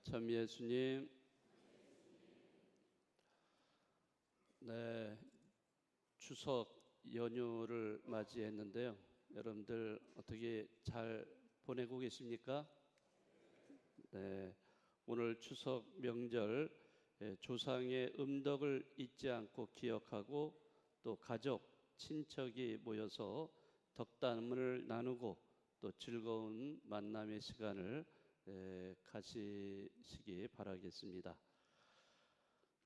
참 예수님, 추석 연휴를 맞이했는데요. 여러분들 어떻게 잘 보내고 계십니까? 오늘 추석 명절 조상의 음덕을 잊지 않고 기억하고 또 가족, 친척이 모여서 덕담을 나누고 또 즐거운 만남의 시간을 가지시기 바라겠습니다.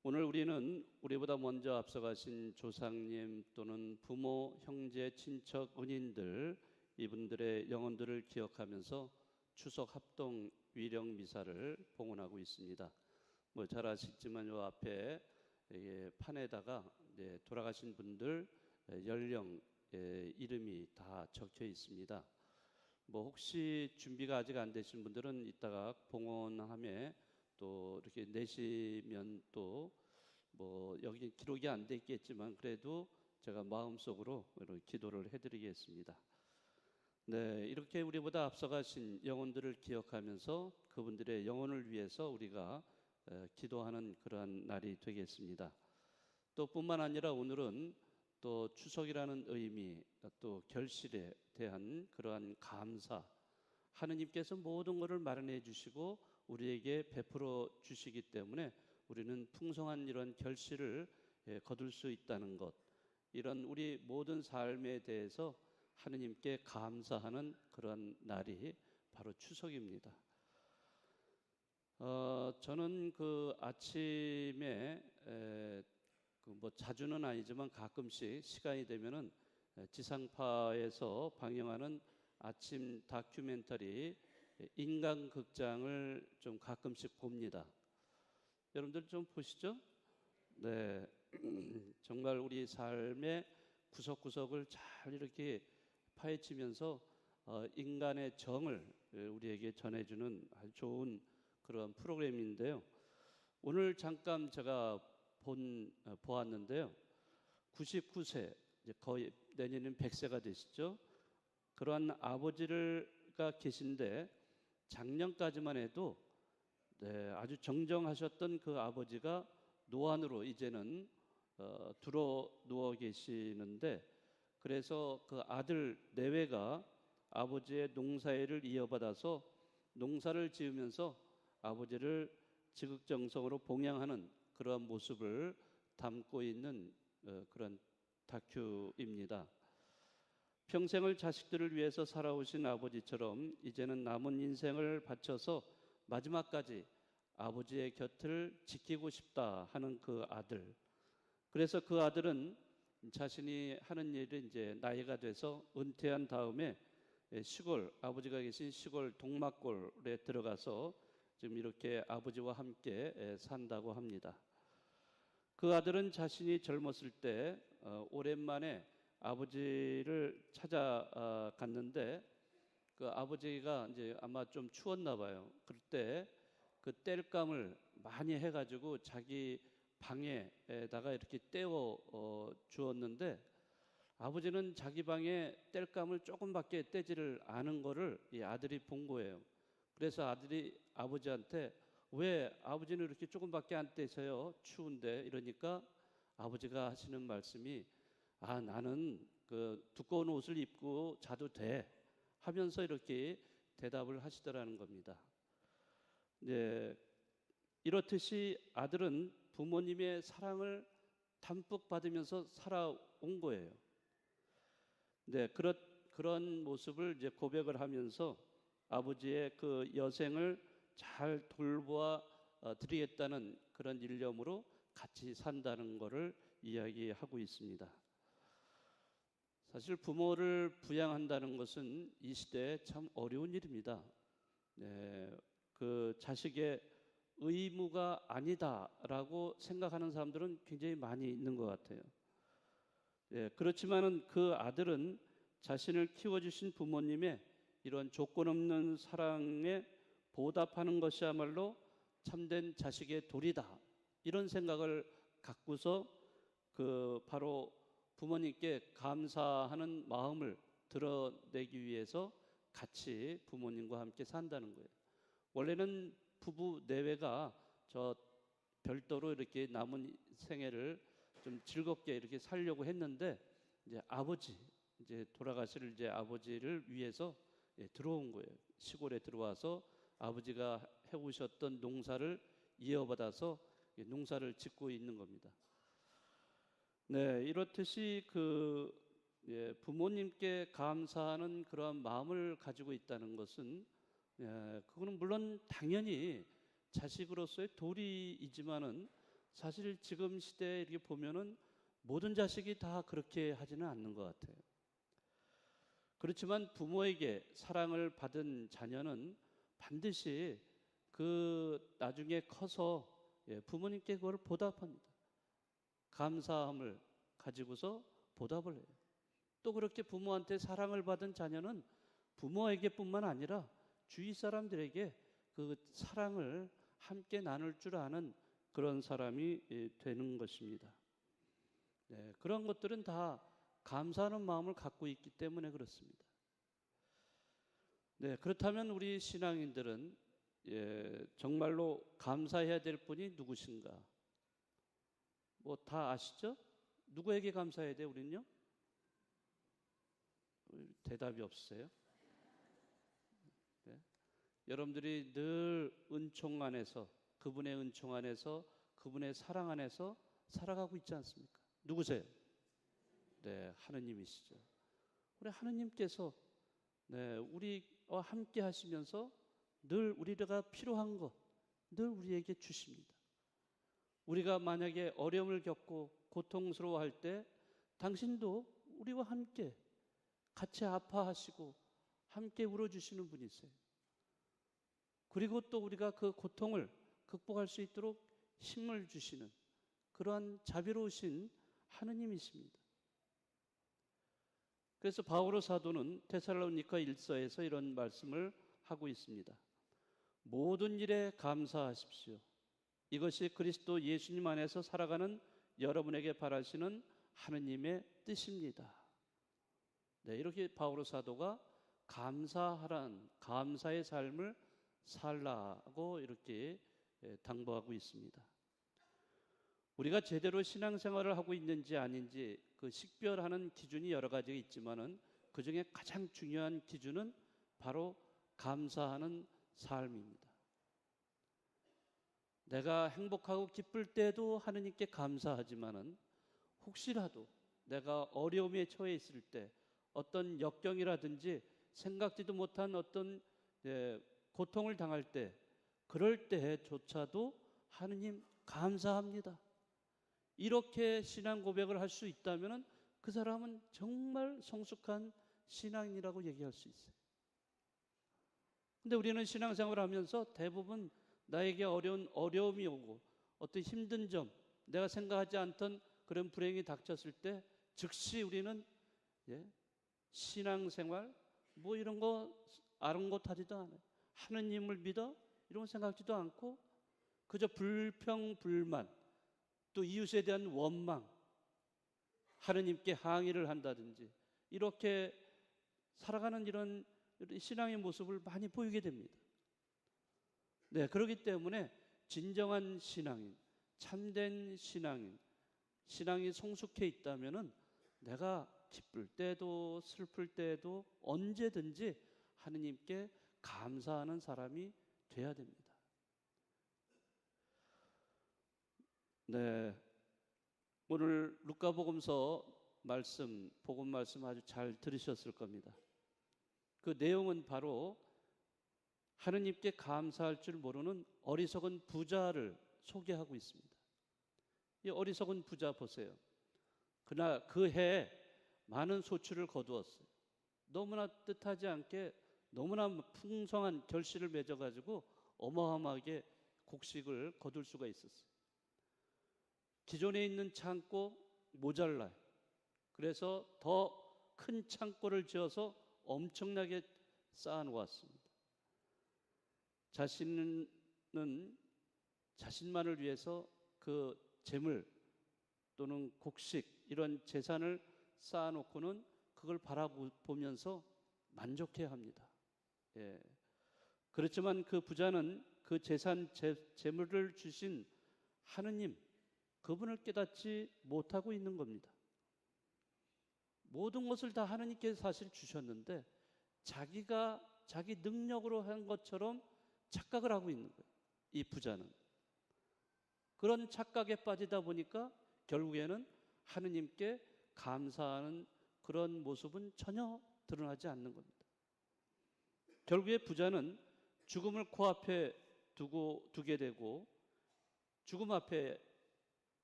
오늘 우리는 우리보다 먼저 앞서가신 조상님 또는 부모, 형제, 친척, 은인들 이분들의 영혼들을 기억하면서 추석 합동 위령 미사를 봉헌하고 있습니다. 잘 아시지만 요 앞에 판에다가 돌아가신 분들 연령, 이름이 다 적혀 있습니다. 혹시 준비가 아직 안 되신 분들은 이따가 봉헌함에 또 이렇게 내시면 또 여기 기록이 안 돼 있겠지만 그래도 제가 마음속으로 이렇게 기도를 해드리겠습니다. 이렇게 우리보다 앞서가신 영혼들을 기억하면서 그분들의 영혼을 위해서 우리가 기도하는 그러한 날이 되겠습니다. 또 뿐만 아니라 오늘은 또 추석이라는 의미, 또 결실에 대한 그러한 감사, 하느님께서 모든 것을 마련해 주시고 우리에게 베풀어 주시기 때문에 우리는 풍성한 이런 결실을 거둘 수 있다는 것, 이런 우리 모든 삶에 대해서 하느님께 감사하는 그런 날이 바로 추석입니다. 저는 그 아침에 자주는 아니지만 가끔씩 시간이 되면은 지상파에서 방영하는 아침 다큐멘터리 인간극장을 좀 가끔씩 봅니다. 여러분들 좀 보시죠? 정말 우리 삶의 구석구석을 잘 이렇게 파헤치면서 인간의 정을 우리에게 전해주는 아주 좋은 그런 프로그램인데요. 오늘 잠깐 제가 보았는데요. 99세, 이제 거의 내년에는 100세가 되시죠. 그러한 아버지가 계신데 작년까지만 해도 아주 정정하셨던 그 아버지가 노안으로 이제는 누워 계시는데, 그래서 그 아들 내외가 아버지의 농사일을 이어받아서 농사를 지으면서 아버지를 지극정성으로 봉양하는 그러한 모습을 담고 있는 그런 다큐입니다. 평생을 자식들을 위해서 살아오신 아버지처럼 이제는 남은 인생을 바쳐서 마지막까지 아버지의 곁을 지키고 싶다 하는 그 아들. 그래서 그 아들은 자신이 하는 일이 이제 나이가 돼서 은퇴한 다음에 시골, 아버지가 계신 시골 동막골에 들어가서 지금 이렇게 아버지와 함께 산다고 합니다. 그 아들은 자신이 젊었을 때 오랜만에 아버지를 찾아갔는데 그 아버지가 이제 아마 좀 추웠나 봐요. 그럴 때 그 땔감을 많이 해가지고 자기 방에다가 이렇게 떼어 주었는데 아버지는 자기 방에 땔감을 조금밖에 떼지를 않은 거를 이 아들이 본 거예요. 그래서 아들이 아버지한테 왜 아버지는 이렇게 조금밖에 안 떼세요? 추운데. 이러니까 아버지가 하시는 말씀이 나는 그 두꺼운 옷을 입고 자도 돼 하면서 이렇게 대답을 하시더라는 겁니다. 이렇듯이 아들은 부모님의 사랑을 담뿍 받으면서 살아온 거예요. 그런 모습을 이제 고백을 하면서 아버지의 그 여생을 잘 돌보아 드리겠다는 그런 일념으로 같이 산다는 것을 이야기하고 있습니다. 사실 부모를 부양한다는 것은 이 시대에 참 어려운 일입니다. 그 자식의 의무가 아니다라고 생각하는 사람들은 굉장히 많이 있는 것 같아요. 그렇지만은 그 아들은 자신을 키워주신 부모님의 이런 조건 없는 사랑에 보답하는 것이야말로 참된 자식의 도리다, 이런 생각을 갖고서 바로 부모님께 감사하는 마음을 드러내기 위해서 같이 부모님과 함께 산다는 거예요. 원래는 부부 내외가 저 별도로 이렇게 남은 생애를 좀 즐겁게 이렇게 살려고 했는데 이제 아버지 이제 돌아가실 이제 아버지를 위해서 들어온 거예요. 시골에 들어와서 아버지가 해오셨던 농사를 이어받아서 농사를 짓고 있는 겁니다. 네, 이렇듯이 부모님께 감사하는 그러한 마음을 가지고 있다는 것은 그거는 물론 당연히 자식으로서의 도리이지만은 사실 지금 시대에 이렇게 보면은 모든 자식이 다 그렇게 하지는 않는 것 같아요. 그렇지만 부모에게 사랑을 받은 자녀는 반드시 나중에 커서 부모님께 그걸 보답합니다. 감사함을 가지고서 보답을 해요. 또 그렇게 부모한테 사랑을 받은 자녀는 부모에게뿐만 아니라 주위 사람들에게 그 사랑을 함께 나눌 줄 아는 그런 사람이 되는 것입니다. 네, 그런 것들은 다 감사하는 마음을 갖고 있기 때문에 그렇습니다. 네, 그렇다면 우리 신앙인들은 정말로 감사해야 될 분이 누구신가? 뭐 다 아시죠? 누구에게 감사해야 돼요, 우리는요? 대답이 없으세요? 네. 여러분들이 늘 은총 안에서, 그분의 은총 안에서, 그분의 사랑 안에서 살아가고 있지 않습니까? 누구세요? 네, 하느님이시죠. 우리 하느님께서 우리와 함께 하시면서 늘 우리가 필요한 것, 늘 우리에게 주십니다. 우리가 만약에 어려움을 겪고 고통스러워할 때 당신도 우리와 함께 같이 아파하시고 함께 울어주시는 분이세요. 그리고 또 우리가 그 고통을 극복할 수 있도록 힘을 주시는 그러한 자비로우신 하느님이십니다. 그래서 바오로 사도는 데살로니가 1서에서 이런 말씀을 하고 있습니다. 모든 일에 감사하십시오. 이것이 그리스도 예수님 안에서 살아가는 여러분에게 바라시는 하느님의 뜻입니다. 네, 이렇게 바오로 사도가 감사하란 감사의 삶을 살라고 이렇게 당부하고 있습니다. 우리가 제대로 신앙생활을 하고 있는지 아닌지 그 식별하는 기준이 여러 가지가 있지만은 그 중에 가장 중요한 기준은 바로 감사하는 삶입니다. 내가 행복하고 기쁠 때도 하느님께 감사하지만은 혹시라도 내가 어려움에 처해 있을 때 어떤 역경이라든지 생각지도 못한 어떤 고통을 당할 때 그럴 때조차도 하느님 감사합니다. 이렇게 신앙 고백을 할 수 있다면 그 사람은 정말 성숙한 신앙인이라고 얘기할 수 있어요. 근데 우리는 신앙생활을 하면서 대부분 나에게 어려움이 오고 어떤 힘든 점, 내가 생각하지 않던 그런 불행이 닥쳤을 때 즉시 우리는 신앙생활 뭐 이런 거 아랑곳하지도 않아요. 하느님을 믿어? 이런 거 생각지도 않고 그저 불평불만, 또 이웃에 대한 원망, 하느님께 항의를 한다든지 이렇게 살아가는 이런 신앙의 모습을 많이 보이게 됩니다. 네, 그렇기 때문에 진정한 신앙인, 참된 신앙인, 신앙이 성숙해 있다면은 내가 기쁠 때도 슬플 때도 언제든지 하느님께 감사하는 사람이 돼야 됩니다. 네, 오늘 루카복음서 복음 말씀 아주 잘 들으셨을 겁니다. 그 내용은 바로 하느님께 감사할 줄 모르는 어리석은 부자를 소개하고 있습니다. 이 어리석은 부자 보세요. 그날 그 해에 많은 소출을 거두었어요. 너무나 뜻하지 않게 너무나 풍성한 결실을 맺어가지고 어마어마하게 곡식을 거둘 수가 있었어요. 기존에 있는 창고 모자라요. 그래서 더 큰 창고를 지어서 엄청나게 쌓아놓았습니다. 자신은 자신만을 위해서 그 재물 또는 곡식 이런 재산을 쌓아놓고는 그걸 바라보면서 만족해야 합니다. 그렇지만 그 부자는 그 그 재물을 주신 하느님, 그분을 깨닫지 못하고 있는 겁니다. 모든 것을 다 하느님께서 사실 주셨는데 자기가 자기 능력으로 한 것처럼 착각을 하고 있는 거예요. 이 부자는. 그런 착각에 빠지다 보니까 결국에는 하느님께 감사하는 그런 모습은 전혀 드러나지 않는 겁니다. 결국에 부자는 죽음을 코앞에 두게 되고 죽음 앞에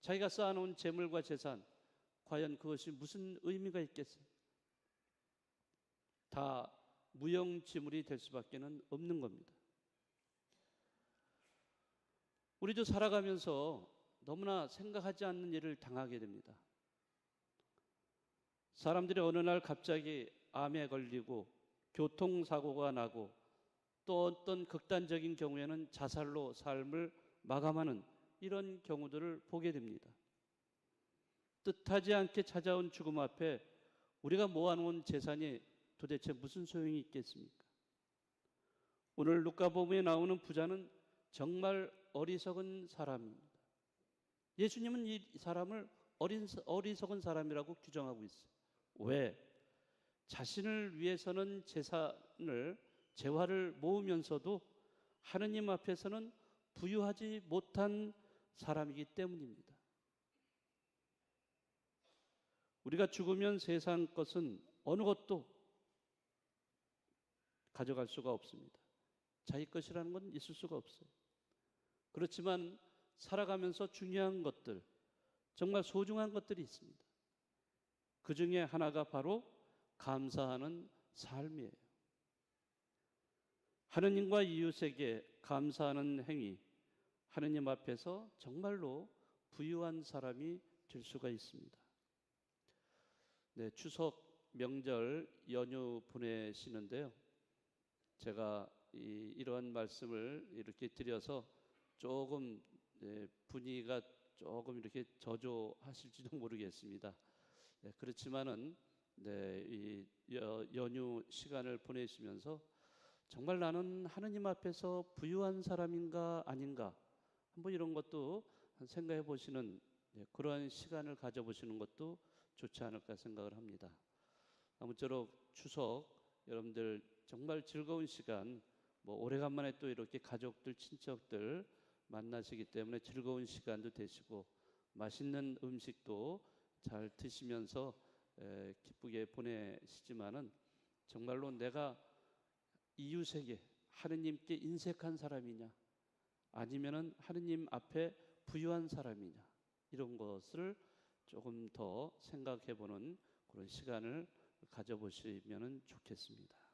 자기가 쌓아놓은 재물과 재산, 과연 그것이 무슨 의미가 있겠어요? 다 무용지물이 될 수밖에 없는 겁니다. 우리도 살아가면서 너무나 생각하지 않는 일을 당하게 됩니다. 사람들이 어느 날 갑자기 암에 걸리고 교통사고가 나고 또 어떤 극단적인 경우에는 자살로 삶을 마감하는 이런 경우들을 보게 됩니다. 뜻하지 않게 찾아온 죽음 앞에 우리가 모아놓은 재산이 도대체 무슨 소용이 있겠습니까? 오늘 루카복음에 나오는 부자는 정말 어리석은 사람입니다. 예수님은 이 사람을 어리석은 사람이라고 규정하고 있어요. 왜? 자신을 위해서는 재화를 모으면서도 하느님 앞에서는 부유하지 못한 사람이기 때문입니다. 우리가 죽으면 세상 것은 어느 것도 가져갈 수가 없습니다. 자기 것이라는 건 있을 수가 없어요. 그렇지만 살아가면서 중요한 것들, 정말 소중한 것들이 있습니다. 그 중에 하나가 바로 감사하는 삶이에요. 하느님과 이웃에게 감사하는 행위, 하느님 앞에서 정말로 부유한 사람이 될 수가 있습니다. 네, 추석 명절 연휴 보내시는데요. 제가 이러한 말씀을 이렇게 드려서 조금 분위기가 조금 이렇게 저조하실지도 모르겠습니다. 네, 그렇지만은 이 연휴 시간을 보내시면서 정말 나는 하느님 앞에서 부유한 사람인가 아닌가 한번 이런 것도 생각해 보시는 그러한 시간을 가져보시는 것도 좋지 않을까 생각을 합니다. 아무쪼록 추석 여러분들 정말 즐거운 시간, 오래간만에 또 이렇게 가족들, 친척들 만나시기 때문에 즐거운 시간도 되시고 맛있는 음식도 잘 드시면서 기쁘게 보내시지만은 정말로 내가 이웃에게 하느님께 인색한 사람이냐 아니면은 하느님 앞에 부유한 사람이냐 이런 것을 조금 더 생각해 보는 그런 시간을 가져보시면 좋겠습니다.